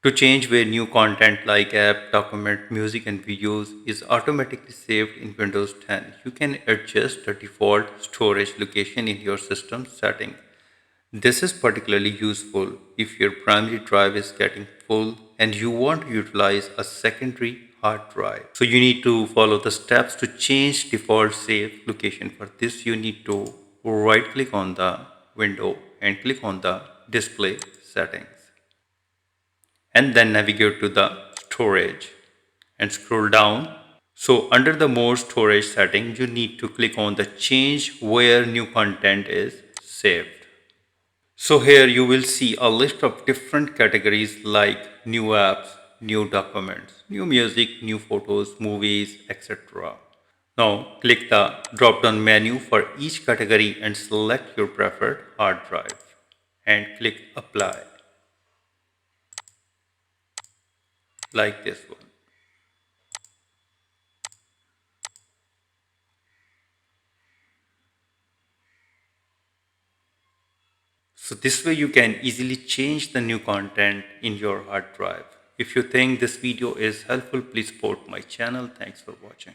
To change where new content like app, document, music and videos is automatically saved in Windows 10, you can adjust the default storage location in your system setting. This is particularly useful if your primary drive is getting full and you want to utilize a secondary hard drive. So you need to follow the steps to change default save location. For this, you need to right click on the window and click on the display settings and then navigate to the storage and scroll down. So under the more storage setting, you need to click on the change where new content is saved. So here you will see a list of different categories like new apps, new documents, new music, new photos, movies, etc. Now click the drop down menu for each category and select your preferred hard drive and click apply like this one. So this way you can easily change the new content in your hard drive. If you think this video is helpful, please support my channel. Thanks for watching.